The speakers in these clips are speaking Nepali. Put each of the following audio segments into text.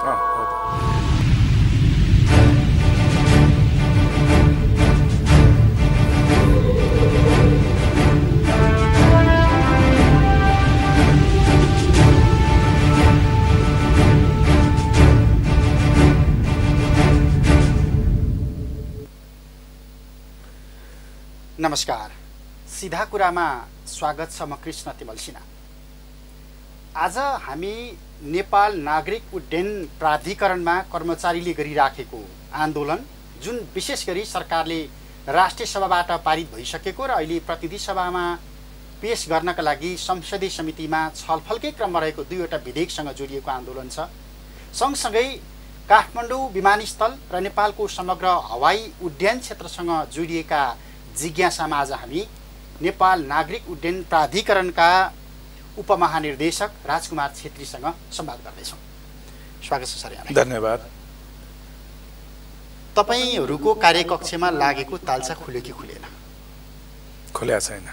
नमस्कार, सीधा कुरामा स्वागत छ। म कृष्ण तिमल सिन्हा। आज हामी नेपाल नागरिक उड्डयन प्राधिकरणमा कर्मचारीले गरिराखेको आन्दोलन, जुन विशेष गरी सरकारले राष्ट्रिय सभाबाट पारित भइसकेको र अहिले प्रतिनिधि सभामा पेश गर्नका लागि संसदीय समितिमा छलफलकै क्रममा रहेको दुईवटा विधेयकसँग जोडिएको आन्दोलन छ। सँगसँगै काठमाडौँ विमानस्थल र नेपालको समग्र हवाई उड्डयन क्षेत्रसँग जोडिएका जिज्ञासामा आज हामी नेपाल नागरिक उड्डयन प्राधिकरणका उपमहानिर्देशक राजकुमार छेत्रीसँग संवाद गर्दैछौँ। स्वागत छ सर। यहाँलाई धन्यवाद। तपाईहरूको कार्यकक्षमा लागेको तालचा खुल्यो कि खुलेन? खुल्या छैन।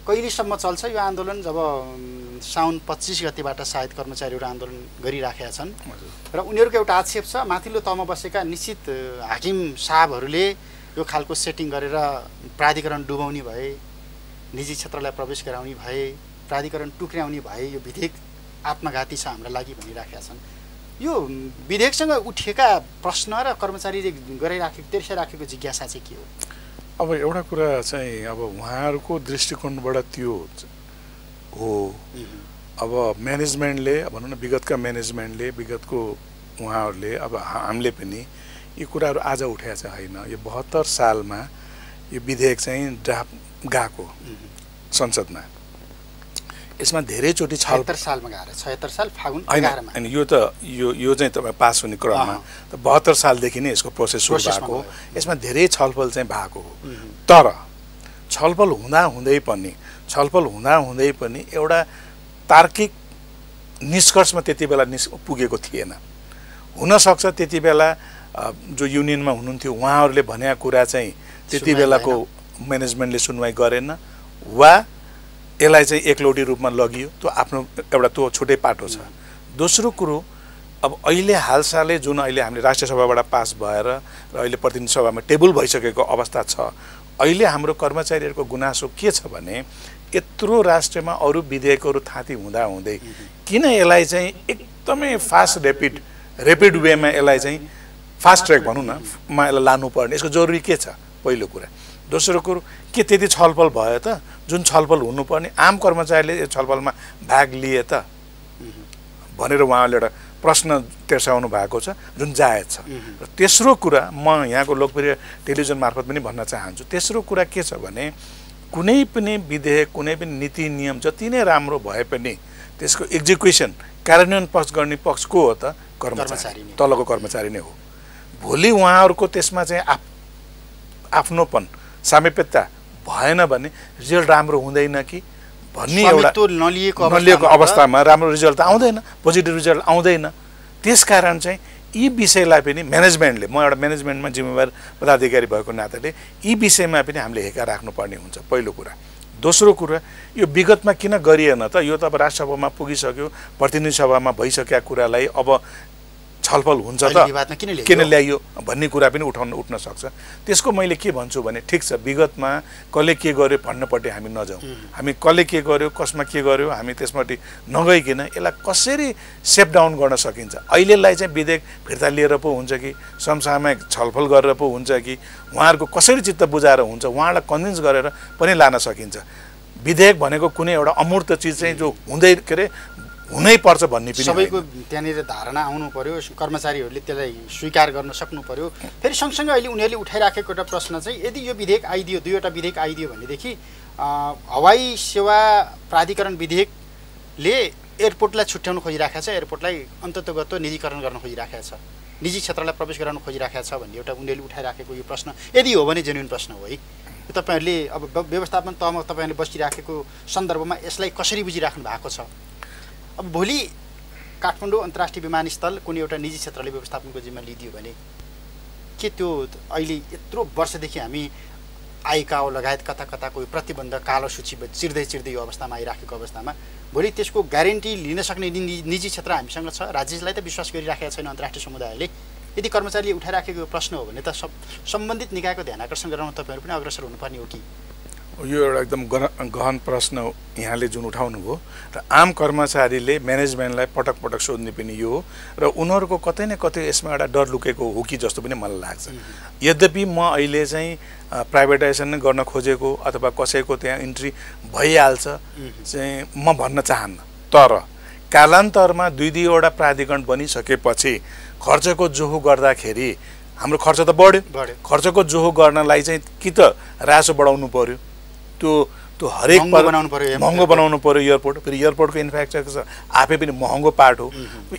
कहिलेसम्म चल्छ यो आन्दोलन? जब साउन 25 गतेबाट सायद कर्मचारीहरू आन्दोलन गरिराखेका छन् र उनीहरूको एउटा आक्षेप छ, माथिल्लो तहमा बसेका निश्चित हाकिम साहबहरूले यो खालको सेटिङ गरेर प्राधिकरण डुबाउने भए, निजी क्षेत्रलाई प्रवेश गराउने भए, प्राधिकरण टुक्र्याउने भए यो विधेयक आत्मघाती छ हाम्रा लागि भनिराखेका छन्। यो विधेयकसँग उठेका प्रश्न र कर्मचारीले गराइराखेको तेर्साइराखेको जिज्ञासा चाहिँ के हो? अब एउटा कुरा चाहिँ अब उहाँहरूको दृष्टिकोणबाट त्यो हो। अब म्यानेजमेन्टले, भनौँ न विगतका म्यानेजमेन्टले, विगतको उहाँहरूले, अब हामीले पनि यो कुराहरू आज उठाएको चाहिँ होइन। यो 72 सालमा यो विधेयक चाहिँ ड्राफ्ट गएको संसदमा। यसमा धेरैचोटि 76 सालमा गएर 76 साल फागुन 11 मा। अनि यो चाहिँ तपाईँ पास हुने क्रममा त 72 सालदेखि नै यसको प्रोसेस सुरु भएको। यसमा धेरै छलफल चाहिँ भएको हो। तर छलफल हुँदै पनि एउटा तार्किक निष्कर्षमा त्यति बेला पुगेको थिएन। हुनसक्छ त्यति बेला जो युनियनमा हुनुहुन्थ्यो उहाँहरूले भनेका कुरा चाहिँ त्यति बेलाको म्यानेजमेन्टले सुनवाई गरेन, वा यसलाई चाहिँ एकलौटी रूपमा लगियो। त्यो आफ्नो एउटा त्यो छुट्टै पाटो छ। दोस्रो कुरो, अब अहिले हालसालै जुन अहिले हामीले राष्ट्रिय सभाबाट पास भएर र अहिले प्रतिनिधि सभामा टेबल भइसकेको अवस्था छ, अहिले हाम्रो कर्मचारीहरूको गुनासो के छ भने यत्रो राष्ट्रमा अरू विधेयकहरू थाती हुँदै किन यसलाई चाहिँ एकदमै फास्ट रेपिड वेमा यसलाई चाहिँ फास्ट ट्र्याक भनौँ न मा यसलाई लानुपर्ने, यसको जरुरी के छ? पहिलो कुरा। दोस्रो कुरो, के त्यति छलफल भयो त? जुन छलफल हुनुपर्ने आम कर्मचारीले यो छलफलमा भाग लिए त भनेर उहाँले एउटा प्रश्न तेर्साउनु भएको छ, जुन जायज छ। र तेस्रो कुरा, म यहाँको लोकप्रिय टेलिभिजन मार्फत पनि भन्न चाहन्छु, तेस्रो कुरा के छ भने कुनै पनि विधेयक, कुनै पनि नीति नियम जति नै राम्रो भए पनि त्यसको एक्जिक्युसन, कार्यान्वयन पक्ष गर्ने पक्ष को हो त? कर्मचारी, तलको कर्मचारी नै हो। भोलि उहाँहरूको त्यसमा चाहिँ आफ्नोपन, सामिप्यता भएन भने रिजल्ट राम्रो हुँदैन कि भन्ने एउटा नलिएको अवस्थामा राम्रो रिजल्ट त आउँदैन, पोजिटिभ रिजल्ट आउँदैन। त्यसकारण चाहिँ यी विषयलाई पनि म्यानेजमेन्टले, म एउटा म्यानेजमेन्टमा जिम्मेवार पदाधिकारी भएको नाताले यी विषयमा पनि हामीले हेका राख्नुपर्ने हुन्छ, पहिलो कुरा। दोस्रो कुरा, यो विगतमा किन गरिएन त? यो त अब राष्ट्रसभामा पुगिसक्यो, प्रतिनिधि सभामा भइसकेका कुरालाई अब छलफल हुन्छ त किन ल्याइयो भन्ने कुरा पनि उठ्न सक्छ। त्यसको मैले के भन्छु भने ठिक छ, विगतमा कसले के गर्यो भन्नपट्टि हामी नजाउँ। हामी कसले के गर्यो, कसमा के गर्यो, हामी त्यसपट्टि नगइकन यसलाई कसरी सेप डाउन गर्न सकिन्छ, अहिलेलाई चाहिँ विधेयक फिर्ता लिएर पो हुन्छ कि समसामयिक छलफल गरेर पो हुन्छ कि उहाँहरूको कसरी चित्त बुझाएर हुन्छ, उहाँलाई कन्भिन्स गरेर पनि लान सकिन्छ। विधेयक भनेको कुनै एउटा अमूर्त चिज चाहिँ जो हुनै पर्छ भन्ने पनि सबैको त्यहाँनिर धारणा आउनु पर्यो, कर्मचारीहरूले त्यसलाई स्वीकार गर्न सक्नु पर्यो। फेरि सँगसँगै अहिले उनीहरूले उठाइराखेको एउटा प्रश्न चाहिँ, यदि यो विधेयक आइदियो, दुईवटा विधेयक आइदियो भनेदेखि हवाई सेवा प्राधिकरण विधेयकले एयरपोर्टलाई छुट्याउन खोजिराखेको छ, एयरपोर्टलाई अन्ततोगत निजीकरण गर्न खोजिराखेको छ, निजी क्षेत्रलाई प्रवेश गराउन खोजिराखेको छ भन्ने एउटा उनीहरूले उठाइराखेको यो प्रश्न यदि हो भने जेन्युन प्रश्न हो है। तपाईँहरूले अब व्यवस्थापन तहमा तपाईँहरूले बसिराखेको सन्दर्भमा यसलाई कसरी बुझिराख्नु भएको छ? अब भोलि काठमाडौँ अन्तर्राष्ट्रिय विमानस्थल कुनै एउटा निजी क्षेत्रले व्यवस्थापनको जिम्मा लिदियो भने के त्यो अहिले यत्रो वर्षदेखि हामी आइकाओ लगायत कता कता कोही प्रतिबन्ध कालो सूची चिर्दै यो अवस्थामा आइराखेको अवस्थामा भोलि त्यसको ग्यारेन्टी लिन सक्ने निजी क्षेत्र हामीसँग छ। राज्यलाई त विश्वास गरिराखेका छैन अन्तर्राष्ट्रिय समुदायले। यदि कर्मचारीले उठाइराखेको प्रश्न हो भने त सम्बन्धित निकायको ध्यान आकर्षण गराउन तपाईँहरू पनि अग्रसर हुनुपर्ने हो कि? यो एउटा एकदम गहन प्रश्न यहाँले जुन उठाउनु भयो र आम कर्मचारीले म्यानेजमेन्टलाई पटक पटक सोध्ने पनि यो हो र उनीहरूको कतै न कतै यसमा एउटा डर लुकेको हो कि जस्तो पनि मलाई लाग्छ। यद्यपि म अहिले चाहिँ प्राइभेटाइजेसन नै गर्न खोजेको अथवा कसैको त्यहाँ इन्ट्री भइहाल्छ चाहिँ म भन्न चाहन्न, तर कालान्तरमा दुई वटा प्राधिकरण बनिसकेपछि खर्चको जोहो गर्दाखेरि हाम्रो खर्च त बढ्यो। खर्चको जोहो गर्नलाई चाहिँ कि त रासो बढाउनु पर्यो, त्यो हरेक महँगो बनाउनु पर्यो एयरपोर्ट, फेरि एयरपोर्टको इन्फ्रास्ट्रक्चर आफै पनि महँगो पार्ट हो।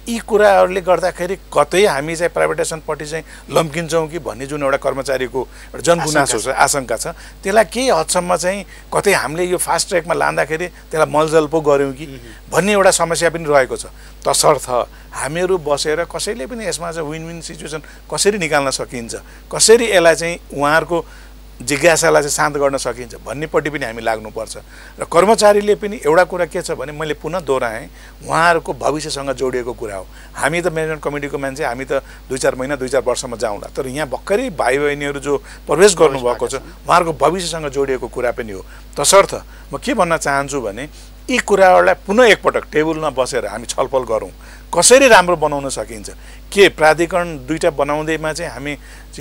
यी कुराहरूले गर्दाखेरि कतै हामी चाहिँ प्राइभेटाइजेसनपट्टि चाहिँ लम्किन्छौँ कि भन्ने जुन एउटा कर्मचारीको एउटा जनगुनासो छ, आशंका छ, त्यसलाई केही हदसम्म चाहिँ कतै हामीले यो फास्ट ट्र्याकमा लाँदाखेरि त्यसलाई मलजल पो गऱ्यौँ कि भन्ने एउटा समस्या पनि रहेको छ। तसर्थ हामीहरू बसेर कसैले पनि यसमा चाहिँ विन विन सिचुएसन कसरी निकाल्न सकिन्छ, कसरी यसलाई चाहिँ उहाँहरूको जिज्ञासालाई चाहिँ शान्त गर्न सकिन्छ भन्नेपट्टि पनि हामी लाग्नुपर्छ। र कर्मचारीले पनि एउटा कुरा के छ भने मैले पुनः दोहोऱ्याएँ, उहाँहरूको भविष्यसँग जोडिएको कुरा हो। हामी त म्यानेजमेन्ट कमिटीको मान्छे, हामी त 2-4 महिना 2-4 वर्षमा जाउँला, तर यहाँ भर्खरै भाइ बहिनीहरू जो प्रवेश गर्नुभएको छ उहाँहरूको भविष्यसँग जोडिएको कुरा पनि हो। तसर्थ म के भन्न चाहन्छु भने यी कुराहरूलाई पुनः एकपटक टेबलमा बसेर हामी छलफल गरौँ, कसरी राम्रो बनाउन सकिन्छ। के प्राधिकरण दुईटा बनाउँदैमा चाहिँ हामी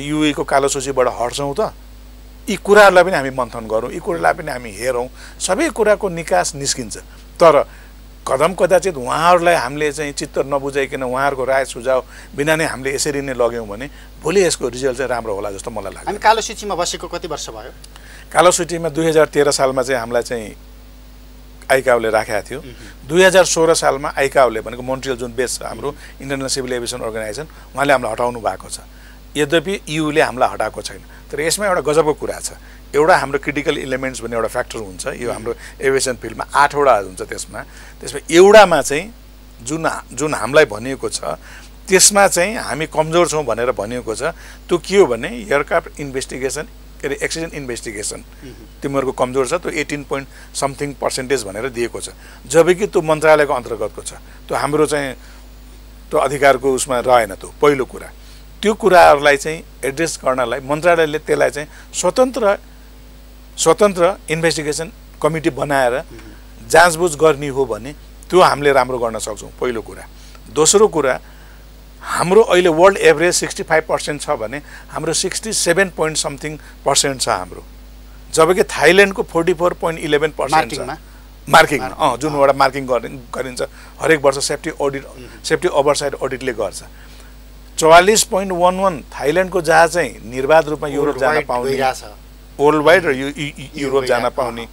युएको कालो सूचीबाट हट्छौँ त? यी कुराहरूलाई पनि हामी मन्थन गरौँ, यी कुरालाई पनि हामी हेरौँ, सबै कुराको निकास निस्किन्छ। तर कदाचित उहाँहरूलाई हामीले चाहिँ चित्त नबुझाइकन उहाँहरूको राय सुझाव बिना नै हामीले यसरी नै लग्यौँ भने भोलि यसको रिजल्ट चाहिँ राम्रो होला जस्तो मलाई लाग्छ। हामी कालो सूचीमा बसेको कति वर्ष भयो? कालो सूचीमा 2013 सालमा चाहिँ हामीलाई चाहिँ आइकाओले राखेको थियो। 2016 सालमा आइकाओले भनेको मोन्ट्रियल जुन बेस छ हाम्रो इन्टरनेसनल सिभिल एभिएसन अर्गनाइजेसन, उहाँले हामीलाई हटाउनु भएको छ। यद्यपि ईयूले हामीलाई हटाएको छैन। तर यसमा एउटा गजबको कुरा छ, एउटा हाम्रो क्रिटिकल इलिमेन्ट्स भन्ने एउटा फ्याक्टर हुन्छ यो हाम्रो एभिएसन फिल्डमा 8 वटा हुन्छ। त्यसमा एउटामा चाहिँ जुन हामीलाई भनिएको छ त्यसमा चाहिँ हामी कमजोर छौँ भनेर भनिएको छ। त्यो के हो भने एयरक्राफ्ट इन्भेस्टिगेसन के अरे एक्सिडेन्ट इन्भेस्टिगेसन तिमीहरूको कमजोर छ, त्यो 18% भनेर दिएको छ, जबकि त्यो मन्त्रालयको अन्तर्गतको छ। त्यो हाम्रो चाहिँ त्यो अधिकारको उसमा रहेन। त्यो पहिलो कुरा। त्यो कुराहरूलाई चाहिँ एड्रेस गर्नलाई मन्त्रालयले त्यसलाई चाहिँ स्वतन्त्र इन्भेस्टिगेसन कमिटी बनाएर जाँचबुझ गर्ने हो भने त्यो हामीले राम्रो गर्न सक्छौँ, पहिलो कुरा। दोस्रो कुरा, हाम्रो अहिले वर्ल्ड एभरेज 65% छ भने हाम्रो 67.something% छ हाम्रो, जबकि थाइल्यान्डको 44.11% छ मार्किङमा। जुन एउटा मार्किङ गरिन्छ हरेक वर्ष सेफ्टी ओभरसाइट अडिटले गर्छ। 44.11 थाइल्यान्डको जहाँ चाहिँ निर्बाध रूपमा युरोप जान पाउने, वर्ल्ड वाइड र युरोप जान पाउने,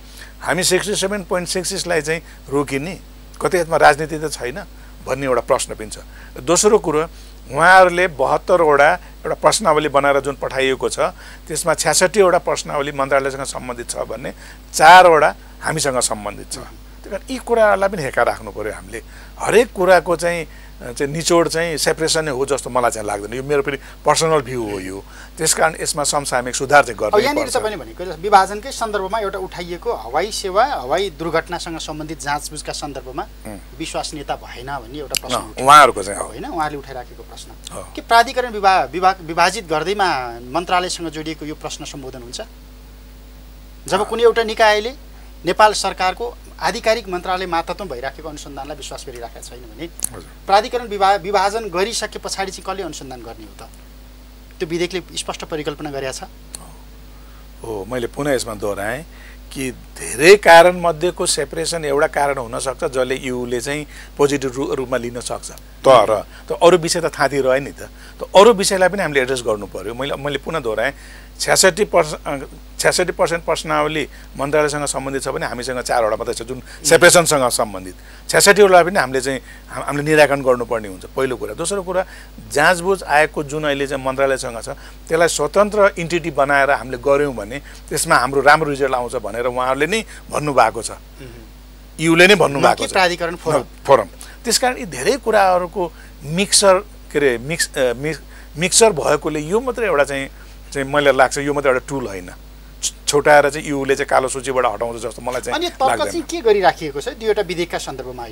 हामी 67.66लाई चाहिँ रोकिने, कतै यसमा राजनीति त छैन भन्ने एउटा प्रश्न पनि छ। दोस्रो कुरो, उहाँहरूले 72 वटा एउटा प्रश्नावली बनाएर जुन पठाइएको छ त्यसमा 66 वटा प्रश्नावली मन्त्रालयसँग सम्बन्धित छ भने 4 वटा हामीसँग सम्बन्धित छ। त्यही कारण यी कुराहरूलाई पनि हेका राख्नु पर्यो हामीले। हरेक कुराको चाहिँ निचोड चाहिँ सेपरेसन नै हो जस्तो मलाई चाहिँ लाग्दैन। यो मेरो पनि पर्सनल भ्यू हो यो। त्यसकारण यसमा समसामयिक सुधार चाहिँ गर्नुपर्छ। यहाँनिर तपाईँले भनेको विभाजनकै सन्दर्भमा एउटा उठाइएको हवाई सेवा हवाई दुर्घटनासँग सम्बन्धित जाँचबुझका सन्दर्भमा विश्वसनीयता भएन भन्ने एउटा प्रश्न उहाँहरूको चाहिँ होइन, उहाँले उठाइराखेको प्रश्न के प्राधिकरण विभाजित गर्दैमा मन्त्रालयसँग जोडिएको यो प्रश्न सम्बोधन हुन्छ? जब कुनै एउटा निकायले नेपाल सरकारको आधिकारिक मन्त्रालय मातहतमा भइराखेको अनुसन्धानलाई विश्वास गरिराखेको छैन भने प्राधिकरण विभाजन गरिसके पछाडि चाहिँ कसले अनुसन्धान गर्ने हो त? त्यो विधेयकले स्पष्ट परिकल्पना गरेको छ हो। मैले पुनः यसमा दोहोऱ्याएँ कि धेरै कारण मध्येको सेपरेसन एउटा कारण हुनसक्छ जसले यूले चाहिँ पोजिटिभ रूपमा लिन सक्छ, तर अरू विषय त थाँती रह्यो नि त। अरू विषयलाई पनि हामीले एड्रेस गर्नु पर्यो। मैले पुनः दोहोऱ्याएँ 66% प्रश्नावली मन्त्रालयसँग सम्बन्धित छ भने हामीसँग 4 वटा मात्रै छ जुन सेपरेसनसँग सम्बन्धित। 66 वटा पनि हामीले निराकरण गर्नुपर्ने हुन्छ, पहिलो कुरा। दोस्रो कुरा, जाँचबुझ आएको जुन अहिले चाहिँ मन्त्रालयसँग छ त्यसलाई स्वतन्त्र इन्टिटी बनाएर हामीले गऱ्यौँ भने त्यसमा हाम्रो राम्रो रिजल्ट आउँछ भनेर उहाँहरूले नै भन्नुभएको छ, यूले नै भन्नुभएको छ, प्राधिकरण फोरम। त्यसकारण यी धेरै कुराहरूको मिक्सर भएकोले यो मात्रै एउटा चाहिँ मलाई लाग्छ यो मात्रै एउटा टुल होइन, छ छुट्याएर चाहिँ युले चाहिँ कालो सूचीबाट हटाउँछ जस्तो मलाई चाहिँ अनि तर्क चाहिँ के गरिराखिएको छ दुईवटा विधेयकका सन्दर्भमा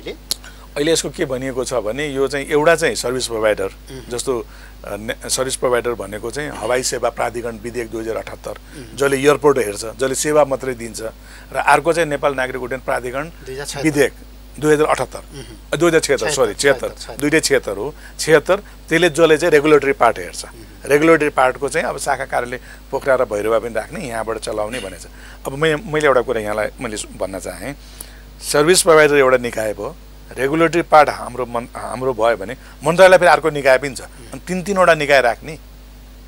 अहिले यसको के भनिएको छ भने यो चाहिँ एउटा चाहिँ सर्भिस प्रोभाइडर जस्तो सर्भिस प्रोभाइडर भनेको चाहिँ हवाई सेवा प्राधिकरण विधेयक 2078 जसले एयरपोर्ट हेर्छ जसले सेवा मात्रै दिन्छ र अर्को चाहिँ नेपाल नागरिक उड्डयन प्राधिकरण विधेयक 2076 सरी 76 हो 76 त्यसले जसले चाहिँ रेगुलेटरी पार्ट हेर्छ रेगुलेटरी पार्टको चाहिँ अब शाखा कार्यालय पोखरा र भैरवा पनि राख्ने यहाँबाट चलाउने भनेछ अब मैले एउटा कुरा यहाँलाई मैले भन्न चाहेँ सर्भिस प्रोभाइडर एउटा निकाय भयो रेगुलेटरी पार्ट हाम्रो भयो भने मन्त्रालय फेरि अर्को निकाय पनि छ अनि तीनवटा निकाय राख्ने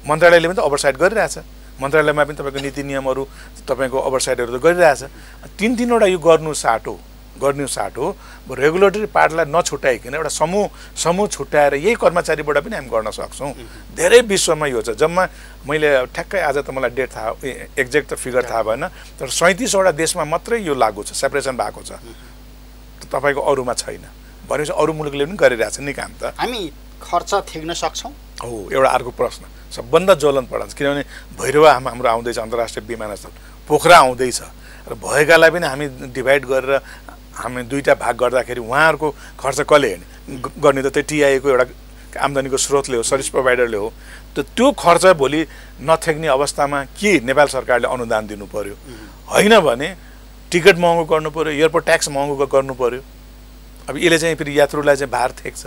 मन्त्रालयले पनि त ओभरसाइट गरिरहेछ मन्त्रालयमा पनि तपाईँको नीति नियमहरू तपाईँको ओभरसाइटहरू त गरिरहेछ तीनवटा यो गर्नु साटो रेगुलेटरी पार्टलाई नछुट्याइकन एउटा समूह छुट्याएर यही कर्मचारीबाट पनि हामी गर्न सक्छौँ धेरै विश्वमा यो छ जम्मा मैले ठ्याक्कै आज त मलाई डेट थाहा एक्ज्याक्ट त फिगर थाहा भएन तर 37वटा देशमा मात्रै यो लागू छ सेपरेसन भएको छ तपाईँको अरूमा छैन भनेपछि अरू मुलुकले पनि गरिरहेछ नि काम त हामी खर्च थेग्न सक्छौँ हो एउटा अर्को प्रश्न सबभन्दा ज्वलन पर्छ किनभने भैरवा हाम्रो आउँदैछ अन्तर्राष्ट्रिय विमानस्थल पोखरा आउँदैछ र भएकालाई पनि हामी डिभाइड गरेर हामी दुईटा भाग गर्दाखेरि उहाँहरूको खर्च कसले गर्ने त त्यो टिआईको एउटा आम्दानीको स्रोतले हो सर्भिस प्रोभाइडरले हो त्यो खर्च भोलि नथेक्ने अवस्थामा के नेपाल सरकारले अनुदान दिनु पर्यो होइन भने टिकट महँगो गर्नु पर्यो एयरपोर्ट ट्याक्स महँगो गर्नु पर्यो अब यसले चाहिँ फेरि यात्रुलाई चाहिँ भार थेक्छ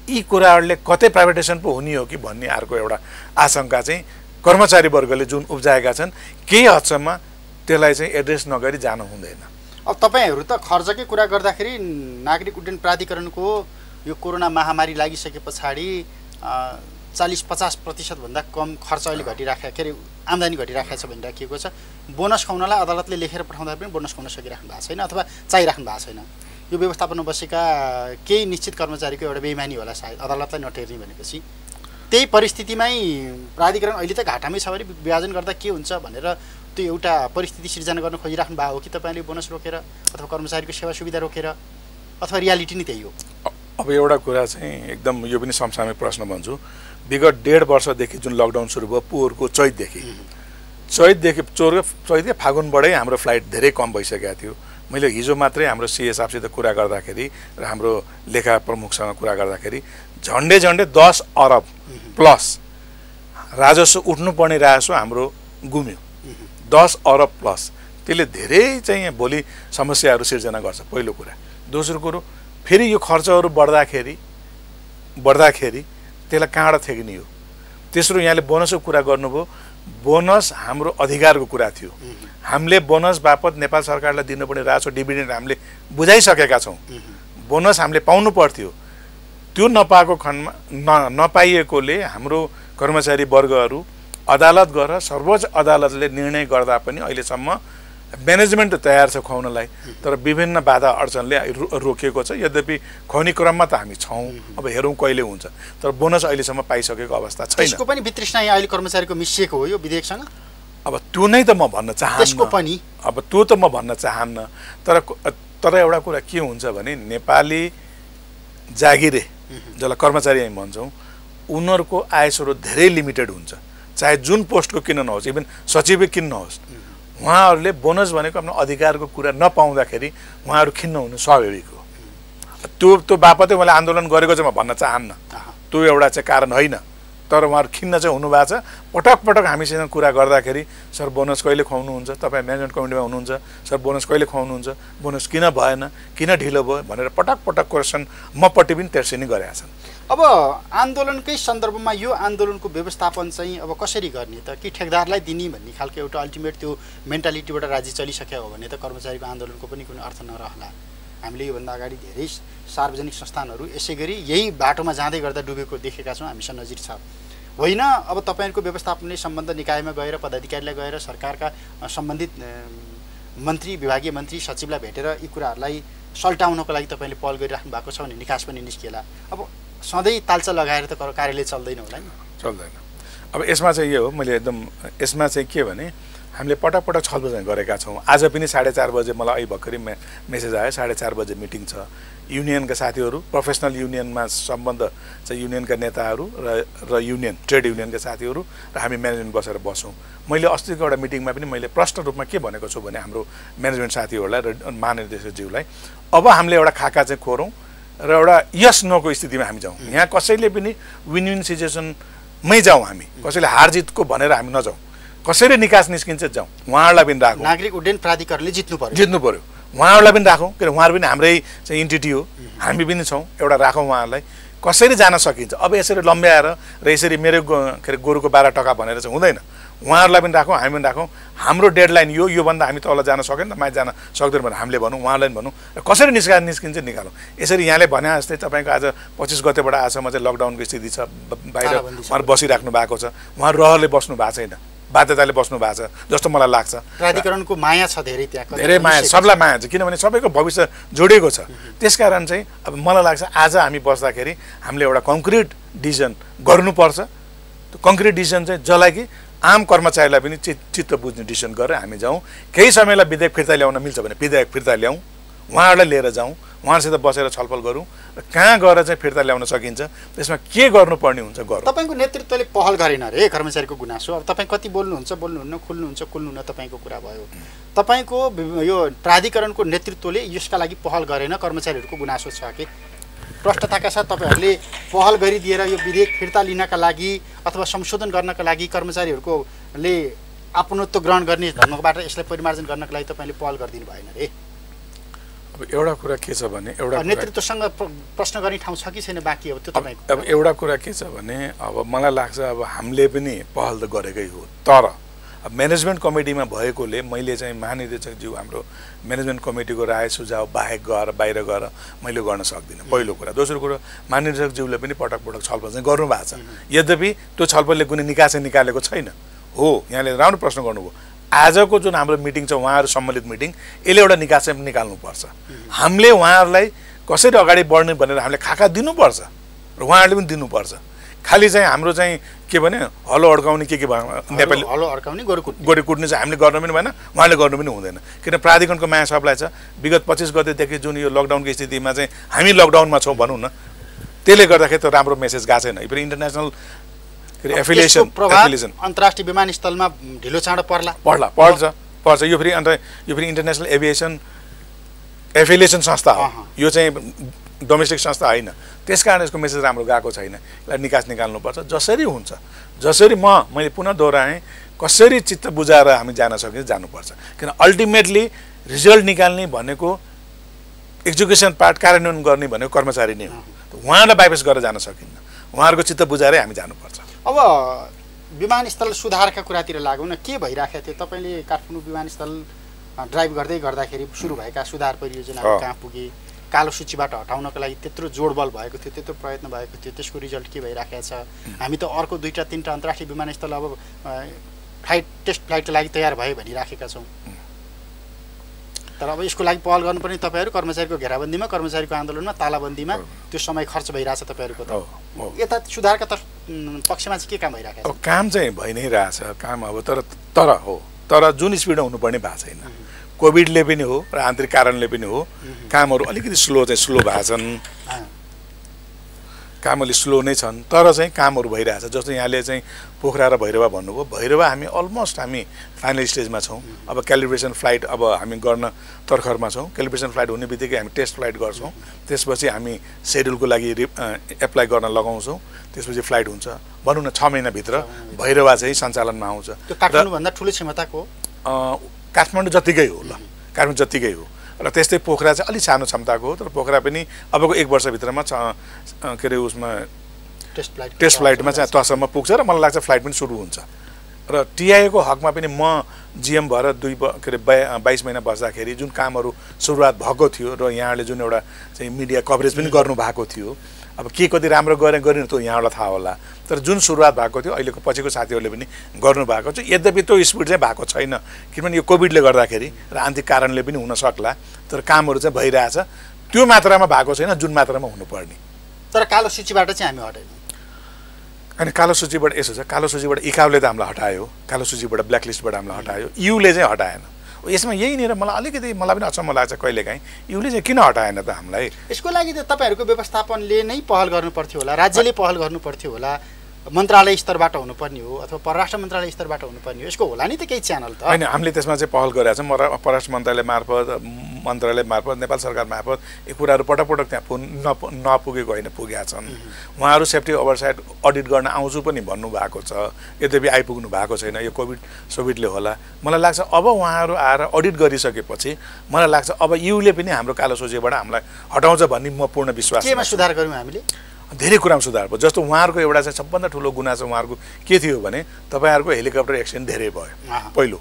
यी कुराहरूले कतै प्राइभेटाइजेसन पो हुने हो कि भन्ने अर्को एउटा आशंका चाहिँ कर्मचारी वर्गले जुन उब्जाएका छन् केही हदसम्म त्यसलाई चाहिँ एड्रेस नगरी जानु हुँदैन अब तपाईँहरू त खर्चकै कुरा गर्दाखेरि नागरिक उड्डयन प्राधिकरणको यो कोरोना महामारी लागिसके पछाडि 40-50% भन्दा कम खर्च अहिले घटिराखेको के अरे आम्दानी घटिराखेको छ भनिराखिएको छ बोनस खुवाउनलाई अदालतले लेखेर पठाउँदा पनि बोनस खुवाउन सकिराख्नु भएको छैन अथवा चाहिराख्नु भएको छैन यो व्यवस्थापनमा बसेका केही निश्चित कर्मचारीको एउटा बेइमानी होला सायद अदालतलाई नटेर्ने भनेपछि त्यही परिस्थितिमै प्राधिकरण अहिले त घाटामै छ भने विभाजन गर्दा के हुन्छ भनेर त्यो एउटा परिस्थिति सिर्जना गर्न खोजिराख्नु भएको हो कि तपाईँले बोनस रोकेर अथवा कर्मचारीको सेवा सुविधा रोकेर अथवा रियालिटी नै त्यही हो अब एउटा कुरा चाहिँ एकदम यो पनि समसामयिक प्रश्न भन्छु विगत 1.5 वर्षदेखि जुन लकडाउन सुरु भयो पोहोरको चैतदेखि फागुनबाटै हाम्रो फ्लाइट धेरै कम भइसकेको थियो मैले हिजो मात्रै हाम्रो सिए साहबसित कुरा गर्दाखेरि र हाम्रो लेखा प्रमुखसँग कुरा गर्दाखेरि झन्डै 10 अरब प्लस राजस्व उठ्नुपर्ने राजस्व हाम्रो गुम्यो 10 अरब प्लस त्यसले धेरै चाहिँ भोलि समस्याहरू सिर्जना गर्छ पहिलो कुरा दोस्रो कुरो फेरि यो खर्चहरू बढ्दाखेरि त्यसलाई कहाँबाट थेक्ने हो तेस्रो यहाँले बोनसको कुरा गर्नुभयो बोनस हाम्रो अधिकारको कुरा थियो हामीले बोनस बापत नेपाल सरकारलाई दिनुपर्ने राजस्व डिभिडेन्ड हामीले बुझाइसकेका छौँ बोनस हामीले पाउनु पर्थ्यो त्यो नपाएको खण्डमा नपाइएकोले हाम्रो कर्मचारी वर्गहरू अदालत गएर सर्वोच्च अदालतले निर्णय गर्दा पनि अहिलेसम्म म्यानेजमेन्ट तयार छ खुवाउनलाई तर विभिन्न बाधा अडचनले रोकिएको छ यद्यपि खुवाउने क्रममा त हामी छौँ अब हेरौँ कहिले हुन्छ तर बोनस अहिलेसम्म पाइसकेको अवस्था छैन त्यसको पनि वितृष्णा अहिले कर्मचारीको मिसिएको हो यो विधेयकसँग अब त्यो नै त म भन्न चाहन्न त्यसको पनि अब त्यो त म भन्न चाहन्न तर एउटा कुरा के हुन्छ भने नेपाली जागिरे जसलाई कर्मचारी हामी भन्छौँ उनीहरूको आय स्रोत धेरै लिमिटेड हुन्छ चाहे जुन पोस्टको किन नहोस् इभन सचिवै किन नहोस् उहाँहरूले बोनस भनेको आफ्नो अधिकारको कुरा नपाउँदाखेरि उहाँहरू खिन्न हुनु स्वाभाविक हो त्यो बापतै मैले आन्दोलन गरेको चाहिँ म भन्न चाहन्न त्यो एउटा चाहिँ कारण होइन तर उहाँहरू खिन्न चाहिँ हुनुभएको छ पटक हामीसँग कुरा गर्दाखेरि सर बोनस कहिले खुवाउनुहुन्छ तपाईँ म्यानेजमेन्ट कमिटीमा हुनुहुन्छ सर बोनस कहिले खुवाउनुहुन्छ बोनस किन भएन किन ढिलो भयो भनेर पटक क्वेसन मपट्टि पनि तेर्सिने गरेका छन् अब आन्दोलनकै सन्दर्भमा यो आन्दोलनको व्यवस्थापन चाहिँ अब कसरी गर्ने त कि ठेकदारलाई दिने भन्ने खालको एउटा अल्टिमेट त्यो मेन्टालिटीबाट राज्य चलिसक्यो हो भने त कर्मचारीको आन्दोलनको पनि कुनै अर्थ नरहला हामीले योभन्दा अगाडि धेरै सार्वजनिक संस्थानहरू यसै गरी यही बाटोमा जाँदै गर्दा डुबेको देखेका छौँ हामीसँग नजिर छ होइन अब तपाईँहरूको व्यवस्थापनले सम्बन्ध निकायमा गएर पदाधिकारीलाई गएर सरकारका सम्बन्धित मन्त्री विभागीय मन्त्री सचिवलाई भेटेर यी कुराहरूलाई सल्टाउनको लागि तपाईँले पहल गरिराख्नु भएको छ भने निकास पनि निस्किएला अब सधैँ तालचा लगाएर त कार्यालय चल्दैन होला नि चल्दैन अब यसमा चाहिँ यो मैले एकदम यसमा चाहिँ के भने हामीले पटक पटक छलफल गरेका छौँ। आज पनि 4:30 बजे मलाई भर्खरै मेसेज आयो, 4:30 बजे मिटिङ छ। युनियनका साथीहरू, प्रोफेसनल युनियनमा सम्बन्ध चाहिँ युनियनका नेताहरू र युनियन ट्रेड युनियनका साथीहरू र हामी म्यानेजमेन्ट बसेर बसौँ। मैले अस्तिको एउटा मिटिङमा पनि मैले प्रष्ट रूपमा के भनेको छु भने हाम्रो म्यानेजमेन्ट साथीहरूलाई र महानिर्देशकज्यूलाई अब हामीले एउटा खाका चाहिँ खोरौँ र एउटा यस नोको स्थितिमा हामी जाउँ। यहाँ कसैले पनि विन विन सिचुएसनमै जाउँ, हामी कसैले हार जितको भनेर हामी नजाउँ, कसरी निकास निस्किन्छ जाउँ। उहाँहरूलाई पनि राखौँ, नागरिक उड्डयन प्राधिकरणले जित्नु पर्यो, उहाँहरूलाई पनि राखौँ, किन उहाँहरू पनि हाम्रै चाहिँ इन्टिटी हो, हामी पनि छौँ, एउटा राखौँ उहाँहरूलाई। कसरी जान सकिन्छ अब यसरी लम्ब्याएर र यसरी मेरो के अरे गोरुको 12 टका भनेर चाहिँ हुँदैन। उहाँहरूलाई पनि राखौँ, हामी पनि राखौँ। हाम्रो डेडलाइन योभन्दा हामी तल जान सकेन, माथि जान सक्दैन भने हामीले भनौँ, उहाँलाई पनि भनौँ, र कसरी निस्किन्छ निकालौँ। यसरी यहाँले भने जस्तै तपाईँको आज 25 गतेबाट आजसम्म चाहिँ लकडाउनको स्थिति छ, बाहिर उहाँहरू बसिराख्नु भएको छ, उहाँहरू रहरले बस्नु भएको छैन, बाध्यताले बस्नु भएको छ जस्तो मलाई लाग्छ। प्राधिकरणको माया छ धेरै, त्यहाँ धेरै माया, सबलाई माया छ, किनभने सबैको भविष्य जोडिएको छ। त्यसकारण चाहिँ अब मलाई लाग्छ आज हामी बस्दाखेरि हामीले एउटा कङ्क्रिट डिसिजन गर्नुपर्छ। त्यो कङ्क्रिट डिसिजन चाहिँ जसलाई कि आम कर्मचारीलाई पनि चित्त बुझ्ने डिसिजन गरेर हामी जाउँ। केही समयलाई विधेयक फिर्ता ल्याउन मिल्छ भने विधेयक फिर्ता ल्याउँ, उहाँहरूलाई लिएर जाउँ, उहाँहरूसित बसेर छलफल गरौँ र कहाँ गएर चाहिँ फिर्ता ल्याउन सकिन्छ, त्यसमा के गर्नुपर्ने हुन्छ गरौँ। तपाईँको नेतृत्वले पहल गरेन रे कर्मचारीको गुनासो। अब तपाईँ कति बोल्नुहुन्छ, बोल्नुहुन्न, खुल्नुहुन्न, तपाईँको कुरा भयो। तपाईँको यो प्राधिकरणको नेतृत्वले यसका लागि पहल गरेन, कर्मचारीहरूको गुनासो छ कि? प्रष्टताका साथ तपाईँहरूले पहल गरिदिएर यो विधेयक फिर्ता लिनका लागि अथवा संशोधन गर्नका लागि कर्मचारीहरूकोले आपनत्व ग्रहण गर्ने ढङ्गबाट यसलाई परिमार्जन गर्नका लागि तपाईँले पहल गरिदिनु भएन रे। अब एउटा कुरा के छ भने एउटा नेतृत्वसँग प्रश्न गर्ने ठाउँ छ कि छैन बाँकी? अब त्यो तपाईँको अब एउटा कुरा के छ भने अब मलाई लाग्छ अब हामीले पनि पहल त गरेकै हो, तर अब म्यानेजमेन्ट कमिटीमा भएकोले मैले चाहिँ महानिर्देशकज्यू हाम्रो म्यानेजमेन्ट कमिटीको राय सुझाव बाहेक बाहिर गएर मैले गर्न सक्दिनँ, पहिलो कुरा। दोस्रो कुरा, महानिर्देशकज्यूले पनि पटक पटक छलफल चाहिँ गर्नुभएको छ, यद्यपि त्यो छलफलले कुनै निकास निकालेको छैन। हो, यहाँले राम्रो प्रश्न गर्नुभयो। आजको जुन हाम्रो मिटिङ छ, उहाँहरू सम्मिलित मिटिङ, यसले एउटा निकास चाहिँ निकाल्नुपर्छ। हामीले उहाँहरूलाई कसरी अगाडि बढ्ने भनेर हामीले खाका दिनुपर्छ र उहाँहरूले पनि दिनुपर्छ। खालि चाहिँ हाम्रो चाहिँ के भने हलो अड्काउने के नेपाली हलो अड्काउने गोरु कुट्ने चाहिँ हामीले गर्नु पनि भएन, उहाँले गर्नु पनि हुँदैन। किन प्राधिकरणको माया सबलाई छ। विगत 25 गतेदेखि जुन यो लकडाउनको स्थितिमा चाहिँ हामी लकडाउनमा छौँ भनौँ न, त्यसले गर्दाखेरि त राम्रो मेसेज गएको छैन। फेरि इन्टरनेसनल एफिलिएसन अन्तर्राष्ट्रिय विमानस्थलमा ढिलो चाँडो पर्छ। यो फेरि इन्टरनेसनल एभिएसन एफिलिएसन संस्था हो, यो चाहिँ डोमेस्टिक संस्था होइन। त्यस कारण यसको मेसेज राम्रो गएको छैन, यसलाई निकास निकाल्नुपर्छ। जसरी हुन्छ, जसरी मैले पुनः दोहोऱ्याएँ, कसरी चित्त बुझाएर हामी जान सकिन्छ जानुपर्छ। किन अल्टिमेटली रिजल्ट निकाल्ने भनेको एक्जिक्युसन पार्ट कार्यान्वयन गर्ने भनेको कर्मचारी नै हो। उहाँहरूलाई बाइपास गरेर जान सकिन्न, उहाँहरूको चित्त बुझाएरै हामी जानुपर्छ। अब विमानस्थल सुधारका कुरातिर लागौँ न। के भइराखेको थियो? तपाईँले काठमाडौँ विमानस्थल ड्राइभ गर्दाखेरि सुरु भएका सुधार परियोजनाहरू कहाँ पुगे? कालो सूचीबाट हटाउनको लागि त्यत्रो जोडबल भएको थियो, त्यत्रो प्रयत्न भएको थियो, त्यसको रिजल्ट के भइराखेको छ? हामी त अर्को 2-3 अन्तर्राष्ट्रिय विमानस्थल अब टेस्ट फ्लाइटको लागि तयार भयो भनिराखेका छौँ। तर अब यसको लागि पहल गर्नुपर्ने तपाईँहरू कर्मचारीको घेराबन्दीमा, कर्मचारीको आन्दोलनमा, तालाबन्दीमा त्यो समय खर्च भइरहेछ तपाईँहरूको। त यता सुधारका पक्षमा चाहिँ के काम भइरहेको छ? काम चाहिँ भइ नै रहेछ काम। अब तर जुन स्पिडमा हुनुपर्ने भएको छैन। कोभिडले पनि हो र आन्तरिक कारणले पनि हो, कामहरू अलिकति स्लो भएको छन्, काम अलि स्लो नै छन्, तर चाहिँ कामहरू भइरहेछ। जस्तो यहाँले चाहिँ पोखरा र भैरवा भन्नुभयो, भैरवा हामी अलमोस्ट हामी फाइनल स्टेजमा छौँ। अब क्यालिब्रेसन फ्लाइट अब हामी गर्न तर्खरमा छौँ। क्यालिब्रेसन फ्लाइट हुने बित्तिकै हामी टेस्ट फ्लाइट गर्छौँ, त्यसपछि हामी सेड्युलको लागि एप्लाई गर्न लगाउँछौँ, त्यसपछि फ्लाइट हुन्छ। भनौँ न 6 महिनाभित्र भैरवा चाहिँ सञ्चालनमा आउँछ। त्यो काठमाडौँभन्दा ठुलो क्षमताको काठमाडौँ जतिकै हो, काठमाडौँ जतिकै हो। र त्यस्तै पोखरा चाहिँ अलिक सानो क्षमताको हो, तर पोखरा पनि अबको 1 वर्षभित्रमा के अरे उसमा टेस्ट फ्लाइटमा चाहिँ तहसम्म पुग्छ र मलाई लाग्छ फ्लाइट पनि सुरु हुन्छ। र टिआईको हकमा पनि म जिएम भएर 22 महिना बस्दाखेरि जुन कामहरू सुरुवात भएको थियो र यहाँले जुन एउटा चाहिँ मिडिया कभरेज पनि गर्नुभएको थियो, अब के कति राम्रो गरेन त्यो यहाँलाई थाहा होला, तर जुन सुरुवात भएको थियो अहिलेको पछिको साथीहरूले पनि गर्नुभएको छ। यद्यपि त्यो स्पिड चाहिँ भएको छैन, किनभने यो कोभिडले गर्दाखेरि र आन्तरिक कारणले पनि हुन सक्ला, तर कामहरू चाहिँ भइरहेछ। त्यो मात्रामा भएको छैन जुन मात्रामा हुनुपर्ने। तर कालो सूचीबाट चाहिँ हामी हटेनौँ। होइन कालो सूचीबाट यसो छ, कालो सूचीबाट इकाउले त हामीलाई हटायो, कालो सूचीबाट ब्ल्याकलिस्टबाट हामीलाई हटायो, युले चाहिँ हटाएन। यसमा यहीँनिर मलाई अलिकति मलाई पनि अचम्म लाग्छ कहिलेकाहीँ, युले चाहिँ किन हटाएन त हामीलाई? यसको लागि त तपाईँहरूको व्यवस्थापनले नै पहल गर्नुपर्थ्यो होला, राज्यले पहल गर्नुपर्थ्यो होला, मन्त्रालय स्तरबाट हुनुपर्ने हो अथवा परराष्ट्र मन्त्रालय स्तरबाट हुनुपर्ने हो। यसको होला नि त केही च्यानल त? होइन, हामीले त्यसमा चाहिँ पहल गरेका छौँ। परराष्ट्र मन्त्रालय मार्फत नेपाल सरकार मार्फत यो कुराहरू पटक त्यहाँ नपुगेको होइन, पुगेका छन्। उहाँहरू सेफ्टी ओभरसाइट अडिट गर्न आउँछु पनि भन्नुभएको छ, यद्यपि आइपुग्नु भएको छैन। यो कोभिडले होला। मलाई लाग्छ अब उहाँहरू आएर अडिट गरिसकेपछि मलाई लाग्छ अब युले पनि हाम्रो कालो सूचीबाट हामीलाई हटाउँछ भन्ने म पूर्ण विश्वास। केमा सुधार गऱ्यौँ हामीले? धेरै कुरामा सुधार भयो। जस्तो उहाँहरूको एउटा चाहिँ सबभन्दा ठुलो गुनासो उहाँहरूको के थियो भने तपाईँहरूको हेलिकप्टर एक्सिडेन्ट धेरै भयो। पहिलो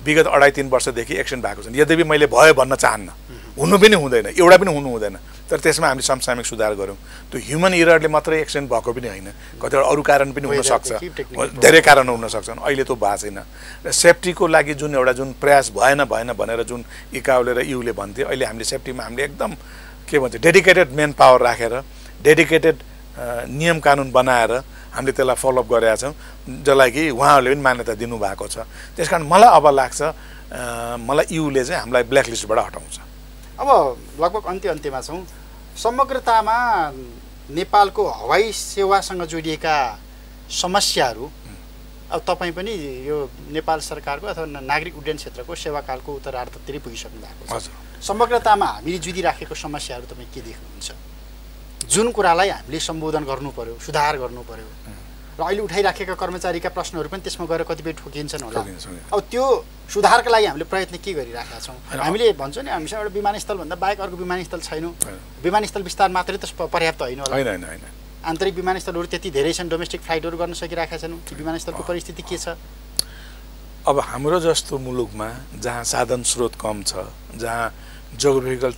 विगत 2.5-3 वर्षदेखि एक्सिडेन्ट भएको छ। यद्यपि मैले भयो भन्न चाहन्न, हुनु पनि हुँदैन, एउटा पनि हुनु हुँदैन, तर त्यसमा हामीले समसामयिक सुधार गऱ्यौँ। त्यो ह्युमन इररले मात्रै एक्सिडेन्ट भएको पनि होइन, कतिवटा अरू कारण पनि हुनसक्छ, धेरै कारण हुन सक्छन्। अहिले त्यो भएको छैन। र सेफ्टीको लागि जुन प्रयास भएन भनेर जुन इकाउले र युले भन्थे, अहिले हामीले सेफ्टीमा हामीले एकदम के भन्छ डेडिकेटेड मेन पावर राखेर डेडिकेटेड नियम कानुन बनाएर हामीले त्यसलाई फलोअप गरेका छौँ, जसलाई कि उहाँहरूले पनि मान्यता दिनुभएको छ। त्यस कारण मलाई अब लाग्छ मलाई युले चाहिँ हामीलाई ब्ल्याकलिस्टबाट हटाउँछ। अब लगभग अन्त्यमा छौँ। समग्रतामा नेपालको हवाई सेवासँग जोडिएका समस्याहरू, अब तपाईँ पनि यो नेपाल सरकारको अथवा नागरिक उड्डयन क्षेत्रको सेवाकालको उत्तरार्धतिरै पुगिसक्नु भएको छ। समग्रतामा हामीले जुधिराखेको समस्याहरू तपाईँ के देख्नुहुन्छ? जुन कुरालाई हामीले सम्बोधन गर्नु पर्यो, सुधार गर्नु पर्यो, र अहिले उठाइराखेका कर्मचारीका प्रश्नहरू पनि त्यसमा गएर कतिपय ठोकिन्छन् होला। अब त्यो सुधारका लागि हामीले प्रयत्न के गरिराखेका छौँ? हामीले भन्छौँ नि हामीसँग एउटा विमानस्थलभन्दा बाहेक अर्को विमानस्थल छैन। विमानस्थल विस्तार मात्रै त पर्याप्त होइन होला। होइन, आन्तरिक विमानस्थलहरू त्यति धेरै छन्, डोमेस्टिक फ्लाइटहरू गर्न सकिरहेका छैनौँ। विमानस्थलको परिस्थिति के छ? अब हाम्रो जस्तो मुलुकमा जहाँ साधन स्रोत कम छ, जहाँ जोग्राफिकल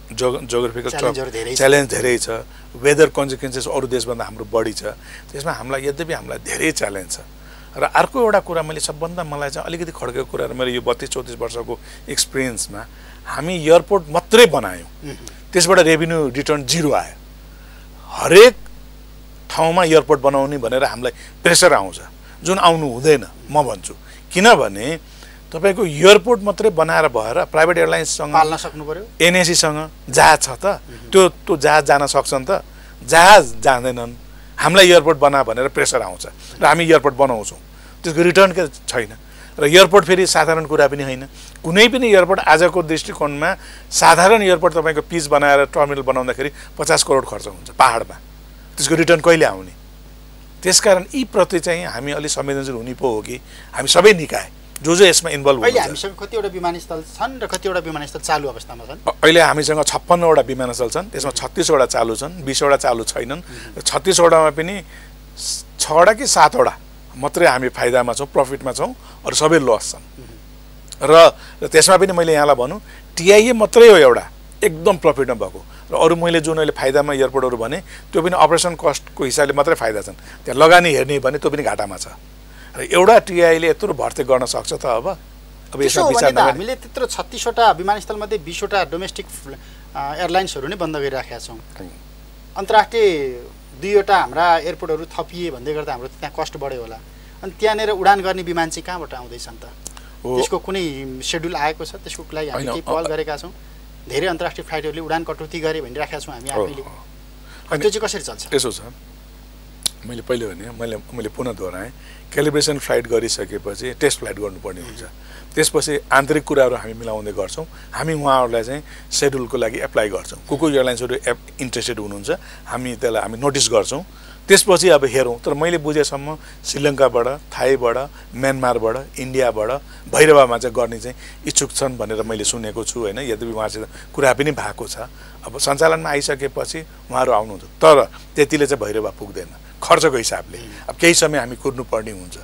च्यालेन्ज धेरै छ, वेदर कन्सिक्वेन्सेस अरू देशभन्दा हाम्रो बढी छ, त्यसमा यद्यपि हामीलाई धेरै च्यालेन्ज छ। र अर्को एउटा कुरा मैले सबभन्दा मलाई चाहिँ अलिकति खड्केको कुरा, मेरो यो 32-34 वर्षको एक्सपिरियन्समा हामी एयरपोर्ट मात्रै बनायौँ, त्यसबाट रेभिन्यू रिटर्न 0 आयो। हरेक ठाउँमा एयरपोर्ट बनाउने भनेर हामीलाई प्रेसर आउँछ, जुन आउनु हुँदैन म भन्छु। किनभने तपाईँको एयरपोर्ट मात्रै बनाएर भएर प्राइभेट एयरलाइन्ससँग पाल्न सक्नु पर्यो। एनएसीसँग जहाज छ त, त्यो जहाज जान सक्छन् त? जहाज जाँदैनन्। हामीलाई एयरपोर्ट बना भनेर प्रेसर आउँछ र हामी एयरपोर्ट बनाउँछौँ, त्यसको रिटर्न के छैन। र एयरपोर्ट फेरि साधारण कुरा पनि होइन। कुनै पनि एयरपोर्ट आजको दृष्टिकोणमा साधारण एयरपोर्ट तपाईँको पिच बनाएर टर्मिनल बनाउँदाखेरि 50 करोड खर्च हुन्छ पहाडमा, त्यसको रिटर्न कहिले आउने? त्यसकारण यी प्रति चाहिँ हामी अलिक संवेदनशील हुने पो हो कि हामी सबै निकाय जो यसमा इन्भल्भ हुन्छ। अहिले हामीसँग कतिवटा विमानस्थल छन् र कतिवटा विमानस्थल चालु अवस्थामा छन्? अहिले हामीसँग 56वटा विमानस्थल छन्, त्यसमा 36वटा चालु छन्, 20वटा चालु छैनन्। र 36वटामा पनि 6वटा कि 7वटा मात्रै हामी फाइदामा छौँ, प्रफिटमा छौँ, अरू सबै लस छन्। र त्यसमा पनि मैले यहाँलाई भनौँ टिआइए मात्रै हो एउटा एकदम प्रफिटमा भएको, र अरू मैले जुन अहिले फाइदामा एयरपोर्टहरू भने त्यो पनि अपरेसन कस्टको हिसाबले मात्रै फाइदा छन्। त्यहाँ लगानी हेर्ने भने त्यो पनि घाटामा छ। र एउटा टिआईले यत्रो भर्ती गर्न सक्छ त? अब यसमा विचार हामीले त्यत्रो 36वटा विमानस्थलमध्ये 20वटा डोमेस्टिक एयरलाइन्सहरू नै बन्द गरिराखेका छौँ। अन्तर्राष्ट्रिय 2वटा हाम्रा एयरपोर्टहरू थपिए भन्दै गर्दा हाम्रो त्यहाँ कस्ट बढ्यो होला। अनि त्यहाँनिर उडान गर्ने विमान चाहिँ कहाँबाट आउँदैछन् त? त्यसको कुनै सेड्युल आएको छ? त्यसको लागि हामी केही पहल गरेका छौँ? धेरै अन्तर्राष्ट्रिय फ्लाइटहरूले उडान कटौती गरे भनिराखेका छौँ हामी आफैले। त्यो चाहिँ कसरी चल्छ? यसो छ, मैले पहिले भने मैले पुनः दोहोऱ्याएँ, क्यालिब्रेसन फ्लाइट गरिसकेपछि टेस्ट फ्लाइट गर्नुपर्ने हुन्छ। त्यसपछि आन्तरिक कुराहरू हामी मिलाउँदै गर्छौँ। हामी उहाँहरूलाई चाहिँ सेड्युलको लागि एप्लाई गर्छौँ। को एयरलाइन्सहरू इन्ट्रेस्टेड हुनुहुन्छ हामी त्यसलाई हामी नोटिस गर्छौँ। त्यसपछि अब हेरौँ। तर मैले बुझेसम्म श्रीलङ्काबाट, थाईबाट, म्यानमारबाट, इन्डियाबाट भैरवामा चाहिँ गर्ने चाहिँ इच्छुक छन् भनेर मैले सुनेको छु होइन। यद्यपि उहाँसित कुरा पनि भएको छ। अब सञ्चालनमा आइसकेपछि उहाँहरू आउनुहुन्छ, तर त्यतिले चाहिँ भैरवा पुग्दैन खर्चको हिसाबले। अब केही समय हामी कुर्नुपर्ने हुन्छ।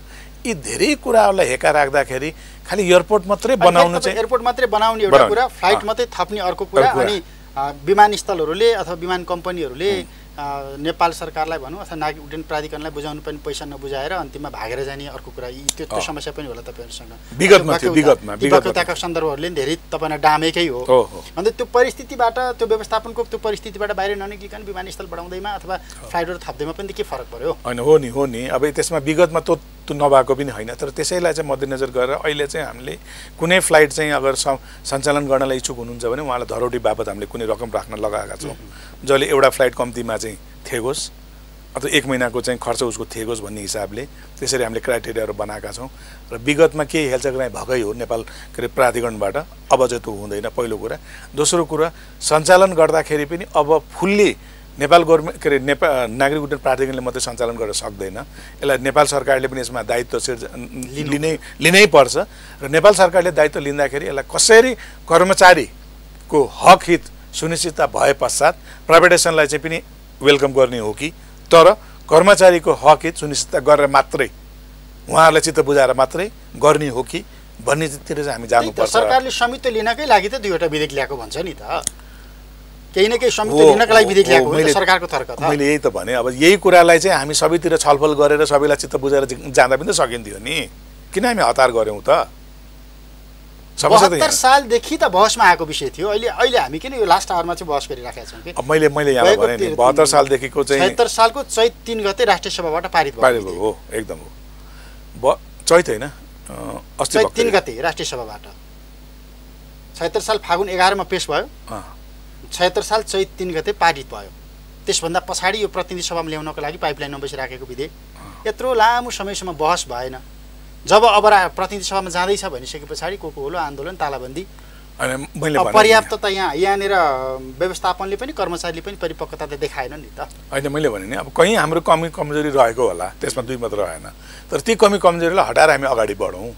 यी धेरै कुराहरूलाई हेका राख्दाखेरि खालि एयरपोर्ट मात्रै बनाउनु चाहिँ एयरपोर्ट मात्रै बनाउने एउटा कुरा, फ्लाइट मात्रै थप्ने अर्को कुरा, अनि विमानस्थलहरूले अथवा विमान कम्पनीहरूले नेपाल सरकारलाई भनौँ अथवा नागरिक उड्डयन प्राधिकरणलाई बुझाउनु पनि पैसा नबुझाएर अन्तिममा भागेर जाने अर्को कुरा त्यो समस्या पनि होला तपाईँहरूसँग विगतका सन्दर्भहरूले पनि धेरै तपाईँलाई डामेकै हो। अन्त त्यो परिस्थितिबाट त्यो व्यवस्थापनको त्यो परिस्थितिबाट बाहिर ननिक्लिकन विमानस्थल बढाउँदैमा अथवा फ्लाइटहरू थप्दैमा पनि के फरक पर्यो? होइन, हो नि। अब त्यसमा विगतमा त्यो नभएको पनि होइन, तर त्यसैलाई चाहिँ मध्यनजर गरेर अहिले चाहिँ हामीले कुनै फ्लाइट चाहिँ अगर सञ्चालन गर्नलाई इच्छुक हुनुहुन्छ भने उहाँलाई धरोटी बापत हामीले कुनै रकम राख्न लगाएका छौँ, जसले एउटा फ्लाइट कम्तीमा चाहिँ थिएगोस् अथवा 1 महिनाको चाहिँ खर्च उसको थिएगोस् भन्ने हिसाबले त्यसरी हामीले क्राइटेरियाहरू बनाएका छौँ। र विगतमा केही हेलचक्राइ भएकै हो नेपाल प्राधिकरणबाट, अब चाहिँ त्यो हुँदैन पहिलो कुरा। दोस्रो कुरा, सञ्चालन गर्दाखेरि पनि अब फुल्ली नेपाल गभर्मेन्ट नागरिक उड्डयन प्राधिकरणले मात्रै सञ्चालन गर्न सक्दैन, यसलाई नेपाल सरकारले पनि यसमा दायित्व लिनै पर्छ। र नेपाल सरकारले दायित्व लिँदाखेरि यसलाई कसरी कर्मचारीको हक हित सुनिश्चितता भए पश्चात प्राइभेटाइजेसनलाई चाहिँ पनि वेलकम गर्ने हो कि, तर कर्मचारीको हक हित सुनिश्चितता गरेर मात्रै उहाँहरूलाई चित्त बुझाएर मात्रै गर्ने हो कि भन्नेतिर चाहिँ हामी जानुपर्छ। सरकारले स्वामित्व लिनकै लागि त 2वटा विधेयक ल्याएको भन्छ नि त, केही न केही स्वामित्व लिनका लागि विधेयक ल्याएको हो सरकारको तर्क त। मैले यही त भने, अब यही कुरालाई चाहिँ हामी सबैतिर छलफल गरेर सबैलाई चित्त बुझाएर जाँदा पनि त सकिन्थ्यो नि, किन हामी हतार गऱ्यौँ त? 72 सालदेखि त बहसमा आएको विषय थियो, अहिले हामी किन यो लास्ट आवरमा चाहिँ बहस गरिराखेका छौँ कि? अब मैले यहाँलाई भने नि 72 सालदेखिको चाहिँ 76 सालको चैत 3 गते राष्ट्रिय सभाबाट पारित भयो हो, एकदम हो। चैत होइन, अस्ति चैत 3 गते राष्ट्रिय सभाबाट 76 साल फागुन 11 मा पेश भयो, 76 साल चैत 3 गते पारित भयो। त्यसभन्दा पछाडि यो प्रतिनिधि सभामा ल्याउनको लागि पाइपलाइनमा बसिराखेको विधेयक यत्रो लामो समयसम्म बहस भएन। जब अब प्रतिनिधि सभामा जाँदैछ भनिसके पछाडि को होलो आन्दोलन, तालाबन्दी, पर्याप्त त यहाँनिर व्यवस्थापनले पनि कर्मचारीले पनि परिपक्वता त देखाएन नि त। होइन, मैले भने नि अब कहीँ हाम्रो कमजोरी रहेको होला, त्यसमा दुई मात्र रहेन, तर ती कमी कमजोरीलाई हटाएर हामी अगाडि बढौँ।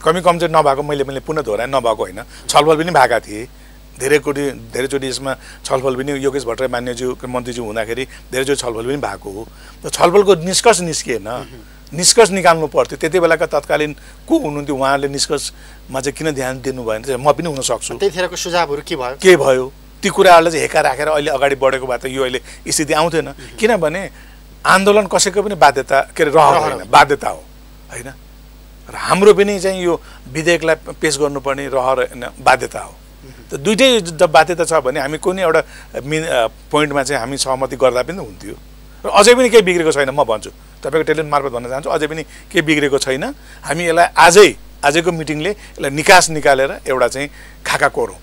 कमी कमजोरी नभएको मैले पुनः दोहोऱ्याएँ, नभएको होइन, छलफल पनि भएका थिए धेरैचोटि यसमा छलफल पनि योगेश भट्टराई मान्यज्यू मन्त्रीज्यू हुँदाखेरि धेरैचोटि छलफल पनि भएको हो। त छलफलको निष्कर्ष निस्किएन, निष्कर्ष निकाल्नु पर्थ्यो। त्यति बेलाका तत्कालीन को हुनुहुन्थ्यो, उहाँहरूले निष्कर्षमा चाहिँ किन ध्यान दिनु भएन? म पनि हुन सक्छु। त्यतिखेरको सुझावहरू के भयो? ती कुराहरूलाई चाहिँ हेका राखेर अहिले अगाडि बढेको भए त यो अहिले स्थिति आउँथेन। किनभने आन्दोलन कसैको पनि बाध्यता रहर होइन, बाध्यता हो होइन। र हाम्रो पनि चाहिँ यो विधेयकलाई पेश गर्नुपर्ने रहर होइन, बाध्यता हो। त दुइटै जब बाध्यता छ भने हामी कुनै एउटा पोइन्टमा चाहिँ हामी सहमति गर्दा पनि हुन्थ्यो। र अझै पनि केही बिग्रेको छैन, म भन्छु, तपाईँको टेलिभिजन मार्फत भन्न चाहन्छु, अझै पनि केही बिग्रेको छैन। हामी यसलाई आजको मिटिङले यसलाई निकास निकालेर एउटा चाहिँ खाका कोरौँ,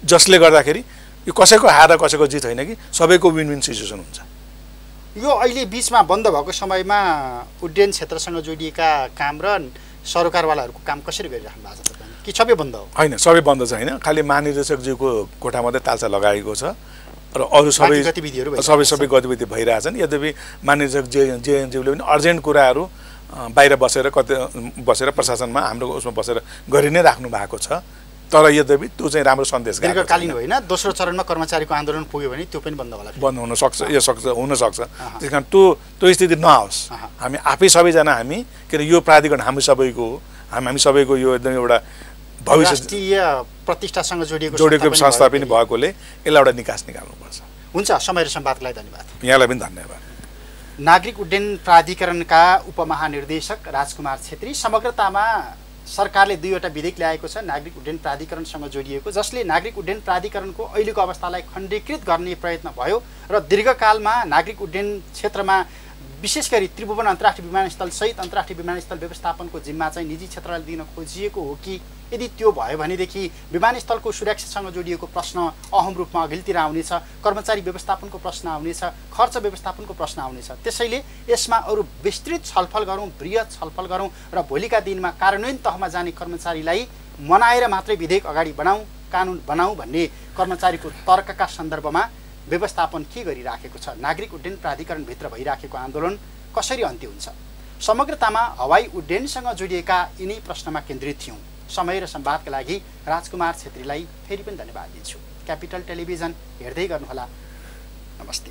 जसले गर्दाखेरि यो कसैको हार कसैको जित होइन कि सबैको विन विन सिचुएसन हुन्छ। यो अहिले बिचमा बन्द भएको समयमा उड्डयन क्षेत्रसँग जोडिएका काम र सरकारवालाहरूको काम कसरी गरिराख्नु भएको छ तपाईँ, कि सबै बन्द हो? होइन, सबै बन्द छैन, खालि महानिर्देशकज्यूको कोठा मात्रै तालचा लगाएको छ र अरू सबै गतिविधि भइरहेछन्। यद्यपि महानिर्देशक जेएनज्यूले पनि अर्जेन्ट कुराहरू बाहिर बसेर प्रशासनमा हाम्रो उसमा बसेर गरि नै राख्नु भएको छ। तर यद्यपि त्यो चाहिँ राम्रो सन्देश दीर्घकालीन होइन, दोस्रो चरणमा कर्मचारीको आन्दोलन पुग्यो भने त्यो पनि बन्द होला, बन्द हुनसक्छ, हुनसक्छ। त्यस कारण त्यो स्थिति नआओस्। हामी आफै सबैजना हामी के अरे यो प्राधिकरण हामी सबैको हो, हामी सबैको यो एकदम एउटा भविष्य प्रतिष्ठासँग जोडिएको संस्था पनि भएकोले यसलाई एउटा निकास निकाल्नुपर्छ। हुन्छ, समय र संवादको लागि धन्यवाद। यहाँलाई पनि धन्यवाद। नागरिक उड्डयन प्राधिकरणका उपमहानिर्देशक राजकुमार छेत्री, समग्रतामा सरकारले 2वटा विधेयक ल्याएको छ नागरिक उड्डयन प्राधिकरणसँग जोडिएको, जसले नागरिक उड्डयन प्राधिकरणको अहिलेको अवस्थालाई खण्डीकृत गर्ने प्रयत्न भयो र दीर्घकालमा नागरिक उड्डयन क्षेत्रमा विशेष गरी त्रिभुवन अन्तर्राष्ट्रिय विमानस्थल सहित अन्तर्राष्ट्रिय विमानस्थल व्यवस्थापनको जिम्मा चाहिँ निजी क्षेत्रलाई दिन खोजिएको हो कि? यदि त्यो भयो भनेदेखि विमानस्थलको सुरक्षासँग जोडिएको प्रश्न अहम रूपमा अघिल्तिर आउनेछ, कर्मचारी व्यवस्थापनको प्रश्न आउनेछ, खर्च व्यवस्थापनको प्रश्न आउनेछ। त्यसैले यसमा अरू विस्तृत छलफल गरौँ, बृहत छलफल गरौँ र भोलिका दिनमा कार्यान्वयन तहमा जाने कर्मचारीलाई मनाएर मात्रै विधेयक अगाडि बढाउँ, कानुन बनाऊ भन्ने कर्मचारीको तर्कका सन्दर्भमा व्यवस्थापन के गरिराखेको छ, नागरिक उड्डयन प्राधिकरणभित्र भइराखेको आन्दोलन कसरी अन्त्य हुन्छ? समग्रतामा हवाई उड्डयनसँग जोडिएका यिनै प्रश्नमा केन्द्रित थियौँ। समय र संवादका लागि राजकुमार छेत्रीलाई फेरि पनि धन्यवाद दिन्छु। क्यापिटल टेलिभिजन हेर्दै गर्नुहोला। नमस्ते।